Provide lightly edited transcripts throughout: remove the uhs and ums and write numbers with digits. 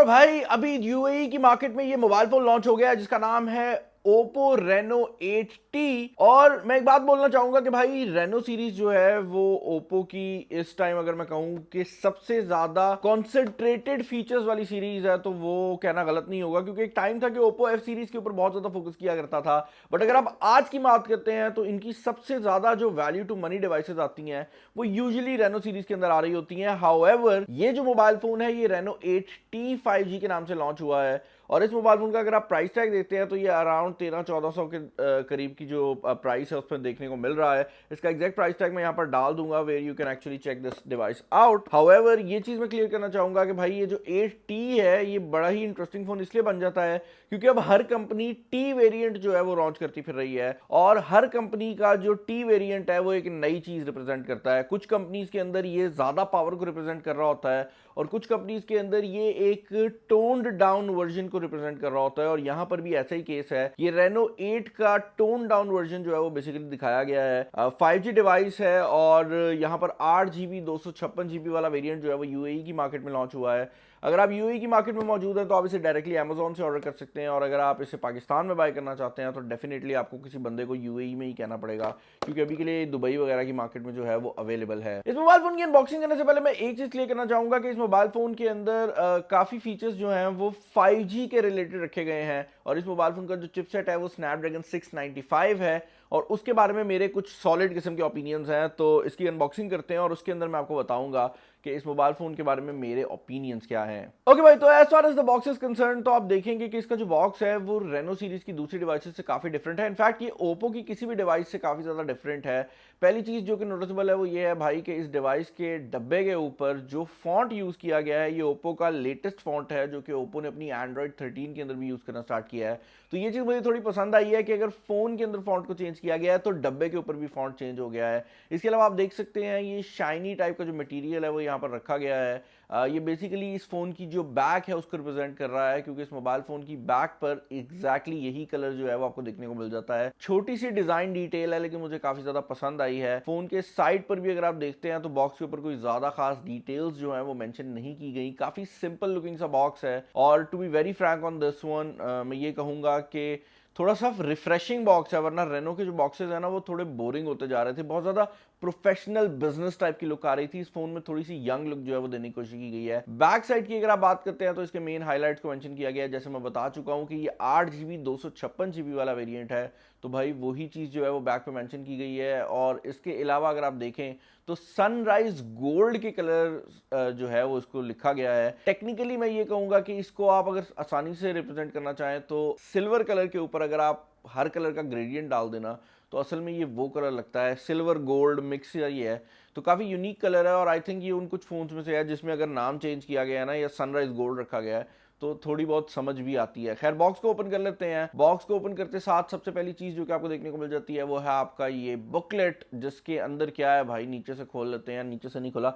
भाई अभी यूएई की मार्केट में ये मोबाइल फोन लॉन्च हो गया जिसका नाम है Oppo Reno 8T। और मैं एक बात बोलना चाहूंगा कि भाई Reno सीरीज जो है वो Oppo की इस टाइम अगर मैं कहूं कि सबसे ज्यादा कॉन्सेंट्रेटेड फीचर्स वाली सीरीज है तो वो कहना गलत नहीं होगा, क्योंकि एक टाइम था कि Oppo F सीरीज के ऊपर बहुत ज्यादा फोकस किया करता था। बट अगर आप आज की बात करते हैं तो इनकी सबसे ज्यादा जो वैल्यू टू मनी डिवाइसेस आती हैं वो यूजुअली Reno सीरीज के अंदर आ रही होती हैं। हाउएवर ये जो मोबाइल फोन है ये Reno 8T 5G के नाम से लॉन्च हुआ है और इस मोबाइल फोन का अगर आप प्राइस टैग देखते हैं तो ये अराउंड 1300-1400 के करीब की जो प्राइस है उस पर देखने को मिल रहा है। इसका एग्जैक्ट प्राइस टैग मैं यहाँ पर डाल दूंगा where you can actually check this device out. However ये चीज मैं क्लियर करना चाहूंगा कि भाई ये जो 8T है ये बड़ा ही इंटरेस्टिंग फोन इसलिए बन जाता है क्योंकि अब हर कंपनी टी वेरिएंट जो है वो लॉन्च करती फिर रही है और हर कंपनी का जो टी वेरिएंट है वो एक नई चीज रिप्रेजेंट करता है। कुछ कंपनीज के अंदर ये ज्यादा पावर को रिप्रेजेंट कर रहा होता है और कुछ कंपनीज के अंदर ये एक टोन्ड डाउन वर्जन को रिप्रेजेंट कर रहा होता है और यहां पर भी ऐसा ही केस है। ये Reno 8 का टोन डाउन वर्जन जो है वो बेसिकली दिखाया गया है। 5G डिवाइस है और यहां पर 8GB 256GB वाला वेरिएंट जो है वो यूएई की मार्केट में लॉन्च हुआ है। अगर आप यूएई की मार्केट में मौजूद हैं तो आप इसे डायरेक्टली अमेजोन से ऑर्डर कर सकते हैं और अगर आप इसे पाकिस्तान में बाय करना चाहते हैं तो डेफिनेटली आपको किसी बंदे को यूएई में ही कहना पड़ेगा, क्योंकि अभी के लिए दुबई वगैरह की मार्केट में जो है वो अवेलेबल है। इस मोबाइल फोन की अनबॉक्सिंग करने से पहले मैं एक चीज क्लियर करना चाहूंगा कि इस मोबाइल फोन के अंदर काफी फीचर्स जो हैं वो 5G के रिलेटेड रखे गए हैं और इस मोबाइल फोन का जो चिपसेट है वो स्नैपड्रैगन 695 है और उसके बारे में मेरे कुछ सॉलिड किस्म के ओपिनियंस हैं। तो इसकी अनबॉक्सिंग करते हैं और उसके अंदर मैं आपको बताऊंगा कि इस मोबाइल फोन के बारे में मेरे ओपिनियंस क्या हैं। ओके भाई, तो as far as the box is concern तो आप देखेंगे कि इसका जो बॉक्स है वो Reno सीरीज की दूसरी डिवाइसेस से काफी डिफरेंट है। इनफैक्ट ये Oppo की किसी भी डिवाइस से काफी ज्यादा डिफरेंट है। पहली चीज जो कि नोटिसेबल है वो ये है भाई कि इस डिवाइस के डब्बे के ऊपर जो फॉन्ट यूज किया गया है ये Oppo का लेटेस्ट फॉन्ट है जो कि Oppo ने अपनी Android 13 के अंदर भी यूज करना स्टार्ट किया है। तो ये चीज मुझे थोड़ी पसंद आई है कि अगर फोन के अंदर फॉन्ट को चेंज किया गया है तो डब्बे के ऊपर भी फॉन्ट चेंज हो गया है। इसके अलावा आप देख सकते हैं ये शाइनी टाइप का जो मटेरियल है वो यहाँ पर रखा गया है। ये बेसिकली इस फोन की जो बैक है उसको रिप्रेजेंट कर रहा है, क्योंकि इस मोबाइल फोन की बैक पर एग्जैक्टली यही कलर जो है वो आपको देखने को मिल जाता है। छोटी सी डिजाइन डिटेल है लेकिन मुझे काफी ज्यादा पसंद आई है। फोन के साइड पर भी अगर आप देखते हैं तो बॉक्स के ऊपर कोई ज्यादा खास डिटेल्स जो है वो मेंशन नहीं की गई। काफी सिंपल लुकिंग सा बॉक्स है और to be very frank on this one मैं ये कहूंगा कि थोड़ा सा रिफ्रेशिंग बॉक्स है, वरना Reno के जो बॉक्सेस है ना वो थोड़े बोरिंग होते जा रहे थे। बहुत ज्यादा प्रोफेशनल बिजनेस टाइप की लुक आ रही थी। इस फोन में थोड़ी सी यंग लुक जो है वो देने की कोशिश की गई है। बैक साइड की अगर आप बात करते हैं तो इसके मेन हाइलाइट्स को मेंशन किया गया है। जैसे मैं बता चुका हूं कि ये 8GB 256GB वाला वेरिएंट है, तो भाई वही चीज जो है वो बैक पे मेंशन की गई है। और इसके अलावा अगर आप देखें तो सनराइज गोल्ड के कलर जो है वो इसको लिखा गया है। टेक्निकली मैं ये कहूंगा कि इसको आप अगर आसानी से रिप्रेजेंट करना चाहें तो सिल्वर कलर के ऊपर अगर आप हर कलर का ग्रेडियंट डाल देना तो असल में ये वो कलर लगता है। सिल्वर गोल्ड मिक्स ये है, तो काफी यूनिक कलर है और आई थिंक ये उन कुछ फोन्स में से है जिसमें अगर नाम चेंज किया गया है ना या सनराइज गोल्ड रखा गया है तो थोड़ी बहुत समझ भी आती है। खैर बॉक्स को ओपन कर लेते हैं। बॉक्स को ओपन करते साथ सबसे पहली चीज जो कि आपको देखने को मिल जाती है वो है आपका ये बुकलेट, जिसके अंदर क्या है भाई नीचे से खोल लेते हैं। नीचे से नहीं खोला,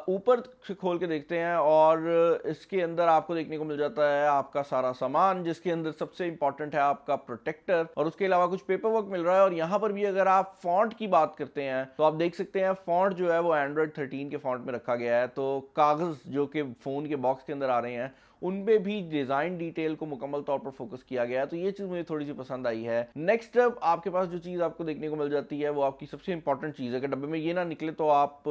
ऊपर से खोल के देखते हैं और इसके अंदर आपको देखने को मिल जाता है आपका सारा सामान, जिसके अंदर सबसे इंपॉर्टेंट है आपका प्रोटेक्टर और उसके अलावा कुछ पेपर वर्क मिल रहा है। और यहाँ पर भी अगर आप फॉन्ट की बात करते हैं तो आप देख सकते हैं फॉन्ट जो है वो Android 13 के फॉन्ट में रखा गया है। तो कागज जो कि फोन के बॉक्स के अंदर आ रहे हैं उनपे भी डिजाइन डिटेल को मुकम्मल तौर पर फोकस किया गया है, तो ये चीज मुझे थोड़ी सी पसंद आई है। नेक्स्ट अब आपके पास जो चीज आपको देखने को मिल जाती है वो आपकी सबसे इंपॉर्टेंट चीज है। अगर डब्बे में ये ना निकले तो आप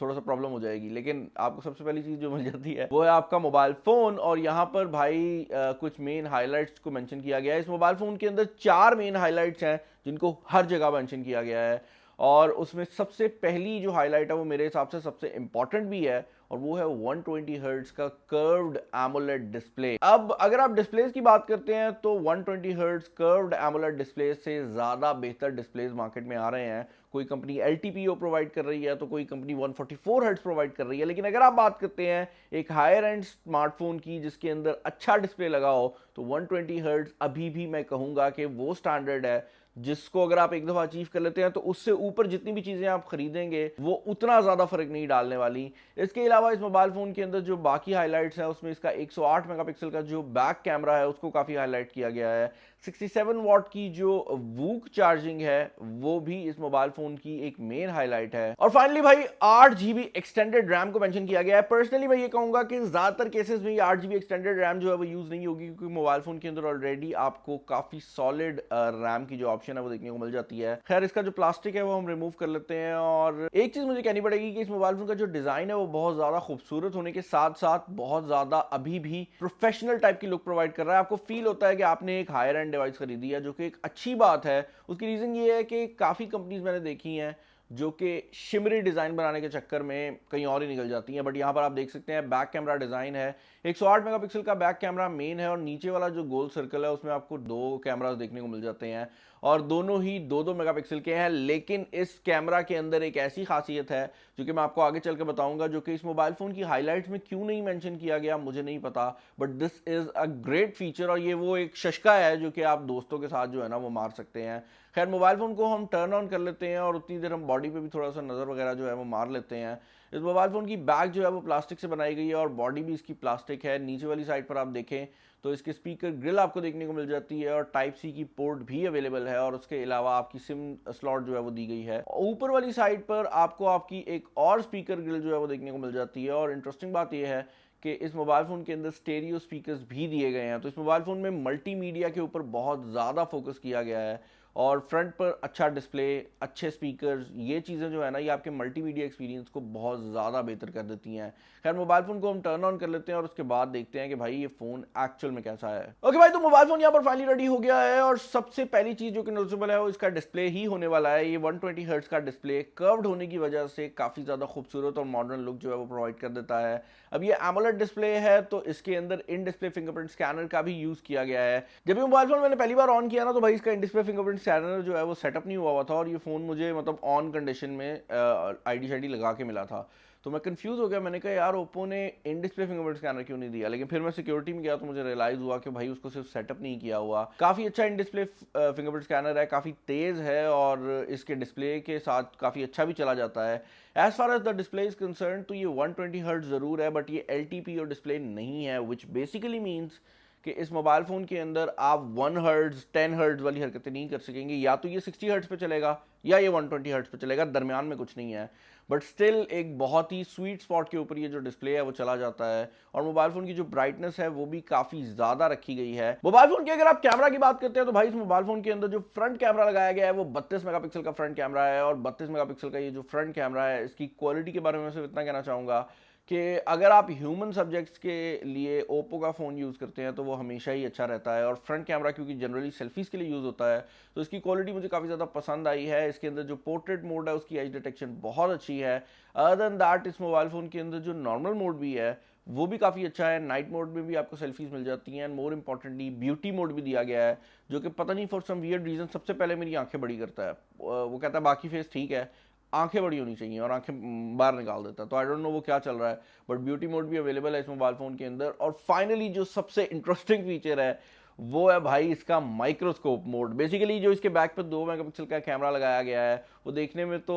थोड़ा सा प्रॉब्लम हो जाएगी, लेकिन आपको सबसे पहली चीज जो मिल जाती है वो है आपका मोबाइल फोन। और यहाँ पर भाई कुछ मेन हाईलाइट्स को मेंशन किया गया है। इस मोबाइल फोन के अंदर 4 मेन हाईलाइट्स हैं जिनको हर जगह मेंशन किया गया है और उसमें सबसे पहली जो हाईलाइट है वो मेरे हिसाब से सबसे इंपॉर्टेंट भी है और वो है 120 हर्ट्ज का कर्व्ड एमोलेड डिस्प्ले। अब अगर आप डिस्प्लेस की बात करते हैं तो 120 हर्ट्ज कर्व्ड एमोलेड डिस्प्ले से ज्यादा बेहतर डिस्प्लेस मार्केट में आ रहे हैं। कोई कंपनी LTPO प्रोवाइड कर रही है तो कोई कंपनी 144 हर्ट्ज प्रोवाइड कर रही है। लेकिन अगर आप बात करते हैं एक हायर एंड स्मार्टफोन की जिसके अंदर अच्छा डिस्प्ले लगा हो तो 120 हर्ट्ज अभी भी मैं कहूंगा कि वो स्टैंडर्ड है जिसको अगर आप एक दफ़ा अचीव कर लेते हैं तो उससे ऊपर जितनी भी चीज़ें आप खरीदेंगे वो उतना ज़्यादा फ़र्क नहीं डालने वाली। इसके अलावा इस मोबाइल फ़ोन के अंदर जो बाकी हाइलाइट्स हैं उसमें इसका 108 मेगापिक्सल का जो बैक कैमरा है उसको काफ़ी हाईलाइट किया गया है। 67 वॉट की जो वूक चार्जिंग है वो भी इस मोबाइल फ़ोन की एक मेन हाईलाइट है। और फाइनली भाई 8 GB एक्सटेंडेड रैम को मेंशन किया गया है। पर्सनली मैं ये कहूँगा कि ज़्यादातर केसेस में 8 GB एक्सटेंडेड रैम जो है वो यूज़ नहीं होगी, क्योंकि मोबाइल फ़ोन के अंदर ऑलरेडी आपको काफ़ी सॉलिड रैम की जो ऑप्शन है वो देखने को मिल जाती है। खैर इसका जो प्लास्टिक है वो हम रिमूव कर लेते हैं। और एक चीज़ मुझे कहनी पड़ेगी कि इस मोबाइल फ़ोन का जो डिज़ाइन है वो बहुत ज़्यादा खूबसूरत होने के साथ साथ बहुत ज़्यादा अभी भी प्रोफेशनल टाइप की लुक प्रोवाइड कर रहा है। आपको फील होता है कि आपने एक हायर एंड डिवाइस खरीदी है, जो कि एक अच्छी बात है। उसकी रीज़न ये है कि काफ़ी कंपनीज मैंने देखी हैं जो कि शिमरी डिज़ाइन बनाने के चक्कर में कहीं और ही निकल जाती हैं। बट यहाँ पर आप देख सकते हैं बैक कैमरा डिज़ाइन है, 108 मेगापिक्सल का बैक कैमरा मेन है और नीचे वाला जो गोल सर्कल है उसमें आपको 2 कैमरास देखने को मिल जाते हैं और दोनों ही 2-2 मेगापिक्सल के हैं। लेकिन इस कैमरा के अंदर एक ऐसी खासियत है जो कि मैं आपको आगे चल के बताऊंगा, जो कि इस मोबाइल फ़ोन की हाईलाइट्स में क्यों नहीं मेंशन किया गया मुझे नहीं पता, but this is a great feature. और ये वो एक शशका है जो कि आप दोस्तों के साथ जो है ना वो मार सकते हैं। खैर मोबाइल फ़ोन को हम टर्न ऑन कर लेते हैं और उतनी देर हम बॉडी पे भी थोड़ा सा नज़र वगैरह जो है वो मार लेते हैं। इस मोबाइल फ़ोन की बैक जो है वो प्लास्टिक से बनाई गई है और बॉडी भी इसकी प्लास्टिक है। नीचे वाली साइड पर आप देखें तो इसके स्पीकर ग्रिल आपको देखने को मिल जाती है और टाइप सी की पोर्ट भी अवेलेबल है और उसके अलावा आपकी सिम स्लॉट जो है वो दी गई है। ऊपर वाली साइड पर आपको आपकी एक और स्पीकर ग्रिल जो है वो देखने को मिल जाती है। और इंटरेस्टिंग बात यह है कि इस मोबाइल फ़ोन के अंदर स्टेरियो स्पीकर्स भी दिए गए हैं। तो इस मोबाइल फ़ोन में मल्टीमीडिया के ऊपर बहुत ज़्यादा फोकस किया गया है और फ्रंट पर अच्छा डिस्प्ले, अच्छे स्पीकर्स, ये चीज़ें जो है ना ये आपके मल्टीमीडिया एक्सपीरियंस को बहुत ज़्यादा बेहतर कर देती हैं। खैर मोबाइल फ़ोन को हम टर्न ऑन कर लेते हैं और उसके बाद देखते हैं कि भाई ये फ़ोन एक्चुअल में कैसा है। ओके भाई, तो मोबाइल फ़ोन यहाँ पर फाइनली रेडी हो गया है और सबसे पहली चीज़ जो कि नोटिसेबल है वो इसका डिस्प्ले ही होने वाला है। ये 120 हर्ट्ज का डिस्प्ले कर्व्ड होने की वजह से काफ़ी ज़्यादा खूबसूरत और मॉडर्न लुक जो है वो प्रोवाइड कर देता है। अब ये एमोलेड डिस्प्ले है तो इसके अंदर इन डिस्प्ले फिंगरप्रिंट स्कैनर का भी यूज़ किया गया है। जब ये मोबाइल फ़ोन मैंने पहली बार ऑन किया ना तो भाई इसका इन डिस्प्ले फिंगरप्रिंट स्कैनर जो है वो सेटअप नहीं हुआ था और ये फ़ोन मुझे मतलब ऑन कंडीशन में आईडी शाईडी लगा के मिला था। तो मैं कंफ्यूज हो गया, मैंने कहा यार ओप्पो ने इन डिस्प्ले फिंगरप्रिंट स्कैनर क्यों नहीं दिया। लेकिन फिर मैं सिक्योरिटी में गया तो मुझे रियलाइज़ हुआ कि भाई उसको सिर्फ सेटअप नहीं किया हुआ। काफ़ी अच्छा इन डिस्प्ले फिंगरप्रिंट स्कैनर है, काफ़ी तेज़ है और इसके डिस्प्ले के साथ काफ़ी अच्छा भी चला जाता है। As far as the display is concern तो ये 120 हर्ट्ज ज़रूर है बट ये LTP और डिस्प्ले नहीं है, विच बेसिकली मीन्स कि इस मोबाइल फ़ोन के अंदर आप 1 हर्ट्ज 10 हर्ट्ज वाली हरकतें नहीं कर सकेंगे। या तो ये 60 हर्ट्ज पे चलेगा या ये 120 हर्ट्ज पे चलेगा, दरमियान में कुछ नहीं है। बट स्टिल एक बहुत ही स्वीट स्पॉट के ऊपर ये जो डिस्प्ले है वो चला जाता है और मोबाइल फ़ोन की जो ब्राइटनेस है वो भी काफ़ी ज़्यादा रखी गई है। मोबाइल फ़ोन की अगर आप कैमरा की बात करते हैं तो भाई इस मोबाइल फ़ोन के अंदर जो फ्रंट कैमरा लगाया गया है वो 32 मेगापिक्सल का फ्रंट कैमरा है और 32 मेगापिक्सल का ये जो फ्रंट कैमरा है इसकी क्वालिटी के बारे में सिर्फ इतना कहना चाहूँगा कि अगर आप ह्यूमन सब्जेक्ट्स के लिए ओप्पो का फ़ोन यूज़ करते हैं तो वो हमेशा ही अच्छा रहता है। और फ्रंट कैमरा क्योंकि जनरली सेल्फीज़ के लिए यूज़ होता है तो इसकी क्वालिटी मुझे काफ़ी ज़्यादा पसंद आई है। इसके अंदर जो पोर्ट्रेट मोड है उसकी एज डिटेक्शन बहुत अच्छी है। अदर देन दैट इस मोबाइल फ़ोन के अंदर जो नॉर्मल मोड भी है वो भी काफ़ी अच्छा है। नाइट मोड में भी आपको सेल्फीज़ मिल जाती हैं and more importantly beauty mode भी दिया गया है, जो कि पता नहीं फॉर सम वियर्ड रीज़न सबसे पहले मेरी आंखें बड़ी करता है। वो कहता है बाकी फेस ठीक है, आंखें बड़ी होनी चाहिए और आंखें बाहर निकाल देता है। तो आई डोंट नो वो क्या चल रहा है, बट ब्यूटी मोड भी अवेलेबल है इस मोबाइल फ़ोन के अंदर। और फाइनली जो सबसे इंटरेस्टिंग फीचर है वो है भाई इसका माइक्रोस्कोप मोड। बेसिकली जो इसके बैक पर 2 मेगापिक्सल का कैमरा लगाया गया है वो देखने में तो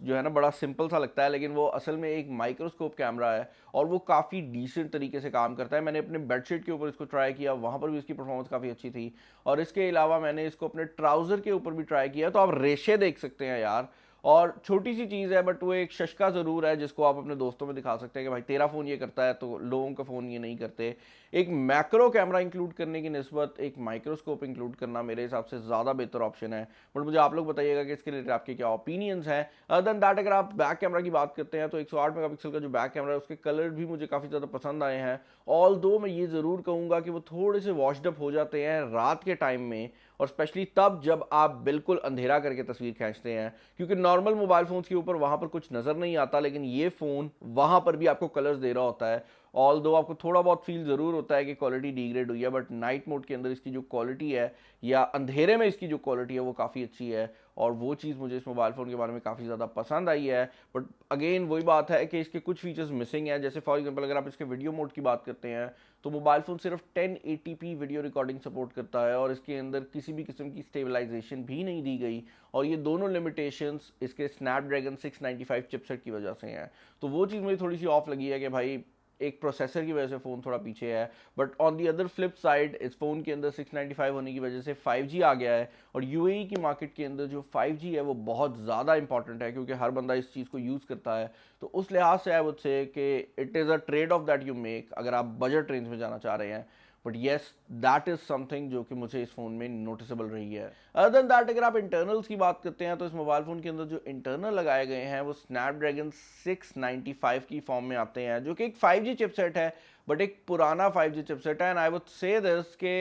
जो है ना बड़ा सिंपल सा लगता है, लेकिन वो असल में एक माइक्रोस्कोप कैमरा है और वो काफ़ी डिसेंट तरीके से काम करता है। मैंने अपने बेडशीट के ऊपर इसको ट्राई किया, वहाँ पर भी इसकी परफॉर्मेंस काफ़ी अच्छी थी। और इसके अलावा मैंने इसको अपने ट्राउज़र के ऊपर भी ट्राई किया, तो आप रेशे देख सकते हैं यार। और छोटी सी चीज़ है बट वो एक शशका ज़रूर है जिसको आप अपने दोस्तों में दिखा सकते हैं कि भाई तेरा फ़ोन ये करता है तो लोगों का फ़ोन ये नहीं करते। एक मैक्रो कैमरा इंक्लूड करने की निस्बत एक माइक्रोस्कोप इंक्लूड करना मेरे हिसाब से ज़्यादा बेहतर ऑप्शन है। बट मुझे आप लोग बताइएगा कि इसके रिलेटेड आपके क्या ओपिनियंस हैं। अदर देन दैट अगर आप बैक कैमरा की बात करते हैं तो 108 मेगापिक्सल का जो बैक कैमरा है उसके कलर भी मुझे काफ़ी ज़्यादा पसंद आए हैं। ऑल दो मैं ये ज़रूर कहूँगा कि वो थोड़े से वॉश्ड अप हो जाते हैं रात के टाइम में और स्पेशली तब जब आप बिल्कुल अंधेरा करके तस्वीर खींचते हैं, क्योंकि नॉर्मल मोबाइल फ़ोन्स के ऊपर वहाँ पर कुछ नज़र नहीं आता, लेकिन ये फ़ोन वहाँ पर भी आपको कलर्स दे रहा होता है ऑल दो आपको थोड़ा बहुत फील ज़रूर होता है कि क्वालिटी डिग्रेड हुई है, बट नाइट मोड के अंदर इसकी जो क्वालिटी है या अंधेरे में इसकी जो क्वालिटी है वो काफ़ी अच्छी है, और वो चीज़ मुझे इस मोबाइल फ़ोन के बारे में काफ़ी ज़्यादा पसंद आई है। बट अगेन वही बात है कि इसके कुछ फीचर्स मिसिंग हैं, जैसे फॉर एग्जांपल अगर आप इसके वीडियो मोड की बात करते हैं तो मोबाइल फ़ोन सिर्फ 1080p वीडियो रिकॉर्डिंग सपोर्ट करता है, और इसके अंदर किसी भी किस्म की स्टेबलाइजेशन भी नहीं दी गई, और ये दोनों लिमिटेशंस इसके स्नैपड्रैगन 695 चिपसेट की वजह से हैं। तो वो चीज़ मुझे थोड़ी सी ऑफ लगी है कि भाई एक प्रोसेसर की वजह से फ़ोन थोड़ा पीछे है। But on the other flip side इस फ़ोन के अंदर 695 होने की वजह से 5G आ गया है, और यूएई की मार्केट के अंदर जो 5G है वो बहुत ज़्यादा इंपॉर्टेंट है, क्योंकि हर बंदा इस चीज़ को यूज़ करता है। तो उस लिहाज से आई वुड से कि it is a trade off that you make अगर आप बजट रेंज में जाना चाह रहे हैं। But yes, that is something जो कि मुझे इस फ़ोन में नोटिसेबल रही है। अदर देन दैट अगर आप इंटरनल्स की बात करते हैं तो इस मोबाइल फ़ोन के अंदर जो इंटरनल लगाए गए हैं वो स्नैपड्रैगन 695 की फॉर्म में आते हैं, जो कि एक 5G चिपसेट है, बट एक पुराना 5G चिपसेट है। And I would say this के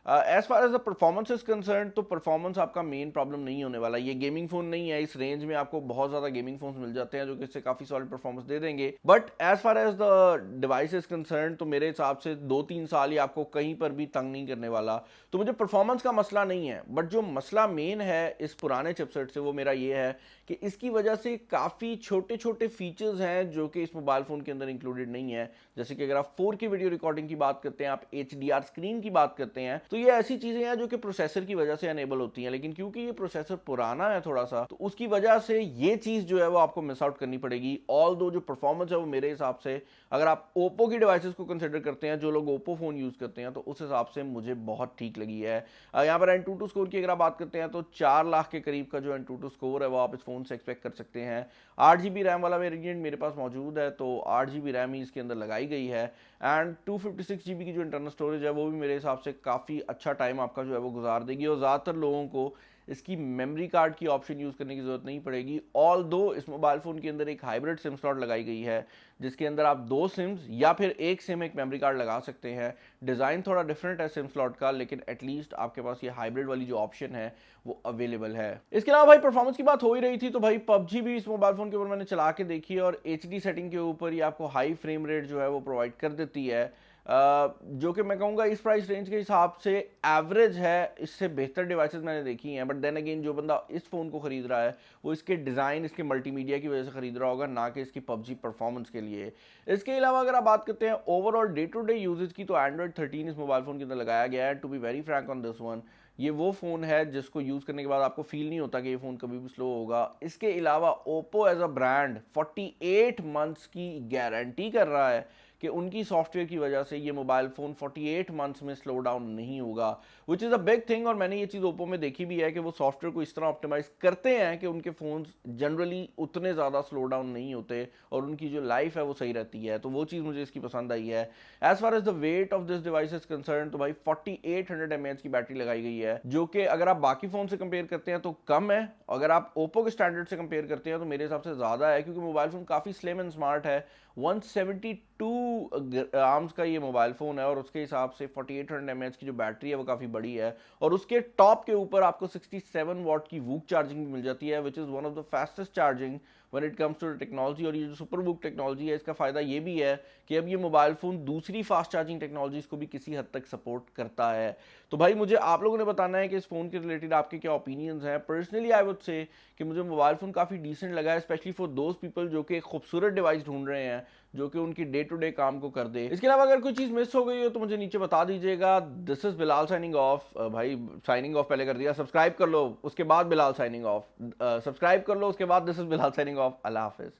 as far as the performance is concern, तो परफॉर्मेंस आपका मेन प्रॉब्लम नहीं होने वाला। ये गेमिंग फोन नहीं है, इस रेंज में आपको बहुत ज़्यादा गेमिंग फोन मिल जाते हैं जो कि इससे काफ़ी सॉलिड परफॉर्मेंस दे देंगे। But as far as the device is concern, तो मेरे हिसाब से 2-3 साल ही आपको कहीं पर भी तंग नहीं करने वाला। तो मुझे परफॉर्मेंस का मसला नहीं है, बट जो मसला मेन है इस पुराने चिपसेट से वो मेरा ये है कि इसकी वजह से काफ़ी छोटे छोटे फीचर्स हैं जो कि इस मोबाइल फ़ोन के अंदर इंक्लूडेड नहीं है। जैसे कि अगर आप 4K वीडियो रिकॉर्डिंग की बात करते हैं, आप HDR स्क्रीन की बात करते हैं, तो ये ऐसी चीज़ें हैं जो कि प्रोसेसर की वजह से अनेबल होती हैं। लेकिन क्योंकि ये प्रोसेसर पुराना है थोड़ा सा, तो उसकी वजह से ये चीज़ जो है वो आपको मिस आउट करनी पड़ेगी। ऑल दो जो परफॉर्मेंस है वो मेरे हिसाब से, अगर आप ओप्पो की डिवाइसेस को कंसिडर करते हैं, जो लोग ओप्पो फ़ोन यूज़ करते हैं, तो उस हिसाब से मुझे बहुत ठीक लगी है। यहाँ पर एंटूटू स्कोर की अगर आप बात करते हैं तो 4 लाख के करीब का जो एंटूटू स्कोर है वो आप इस फ़ोन से एक्सपेक्ट कर सकते हैं। 8 GB रैम वाला वेरिएंट मेरे पास मौजूद है, तो 8 GB रैम ही इसके अंदर लगाई गई है। एंड 256 GB की जो इंटरनल स्टोरेज है वो भी मेरे हिसाब से काफ़ी अच्छा टाइम आपका जो है वो गुजार देगी, और ज़्यादातर लोगों को इसकी मेमोरी कार्ड की ऑप्शन यूज़ करने की ज़रूरत नहीं पड़ेगी। ऑल दो इस मोबाइल फ़ोन के अंदर एक हाइब्रिड सिम स्लॉट लगाई गई है, जिसके अंदर आप 2 सिम्स या फिर एक सिम एक मेमोरी कार्ड लगा सकते हैं। डिज़ाइन थोड़ा डिफरेंट है सिम स्लॉट का, लेकिन एटलीस्ट आपके पास ये हाइब्रिड वाली जो ऑप्शन है वो अवेलेबल है। इसके अलावा भाई परफॉर्मेंस की बात हो ही रही थी, तो भाई पबजी भी इस मोबाइल फ़ोन के ऊपर मैंने चला के देखी है, और HD सेटिंग के ऊपर ये आपको हाई फ्रेम रेट जो है वो प्रोवाइड कर देती है, जो कि मैं कहूँगा इस प्राइस रेंज के हिसाब से एवरेज है। इससे बेहतर डिवाइसेस मैंने देखी हैं, बट देन अगेन जो बंदा इस फ़ोन को ख़रीद रहा है वो इसके डिज़ाइन, इसके मल्टीमीडिया की वजह से ख़रीद रहा होगा, ना कि इसकी पबजी परफॉर्मेंस के लिए। इसके अलावा अगर आप बात करते हैं overall day to day usages की, तो एंड्रॉइड 13 इस मोबाइल फ़ोन के अंदर लगाया गया है। To be very frank on this one, ये वो फ़ोन है जिसको यूज़ करने के बाद आपको फील नहीं होता कि ये फ़ोन कभी भी स्लो होगा। इसके अलावा Oppo as a brand 48 months की गारंटी कर रहा है कि उनकी सॉफ्टवेयर की वजह से ये मोबाइल फ़ोन 48 मंथ्स में स्लो डाउन नहीं होगा, which is a big thing. और मैंने ये चीज़ ओप्पो में देखी भी है कि वो सॉफ्टवेयर को इस तरह ऑप्टिमाइज़ करते हैं कि उनके फ़ोन्स जनरली उतने ज़्यादा स्लो डाउन नहीं होते, और उनकी जो लाइफ है वो सही रहती है। तो वो चीज़ मुझे इसकी पसंद आई है। As far as the weight of this device is concern, तो भाई 4800 mAh की बैटरी लगाई गई है, जो कि अगर आप बाकी फ़ोन से कंपेयर करते हैं तो कम है। अगर आप ओप्पो के स्टैंडर्ड से कंपेयर करते हैं तो मेरे हिसाब से ज़्यादा है, क्योंकि मोबाइल फ़ोन काफ़ी स्लिम एंड स्मार्ट है। 172 आर्म्स का ये मोबाइल फ़ोन है, और उसके हिसाब से 4800 mAh की जो बैटरी है वो काफ़ी बड़ी है, और उसके टॉप के ऊपर आपको 67 वाट की वूक चार्जिंग भी मिल जाती है, which is one of the fastest charging when it comes to technology. और ये जो सुपर वूक टेक्नोलॉजी है, इसका फ़ायदा ये भी है कि अब ये मोबाइल फ़ोन दूसरी फास्ट चार्जिंग टेक्नोलॉजीज़ को भी किसी हद तक सपोर्ट करता है। तो भाई मुझे आप लोगों ने बताना है कि इस फ़ोन के रिलेटेड आपके क्या ओपिनियंस हैं। पर्सनली आई वुड से कि मुझे मोबाइल फ़ोन काफ़ी डिसेंट लगा है, स्पेशली फॉर दोज पीपल जो कि एक खूबसूरत डिवाइस ढूंढ रहे हैं जो कि उनकी डे टू डे काम को कर दे। इसके अलावा अगर कोई चीज़ मिस हो गई हो तो मुझे नीचे बता दीजिएगा। This is Bilal signing of. भाई साइनिंग ऑफ पहले कर दिया, सब्सक्राइब कर लो उसके बाद बिलाल साइनिंग ऑफ, सब्सक्राइब कर लो उसके बाद this is Bilal signing off. अल्लाह हाफिज़।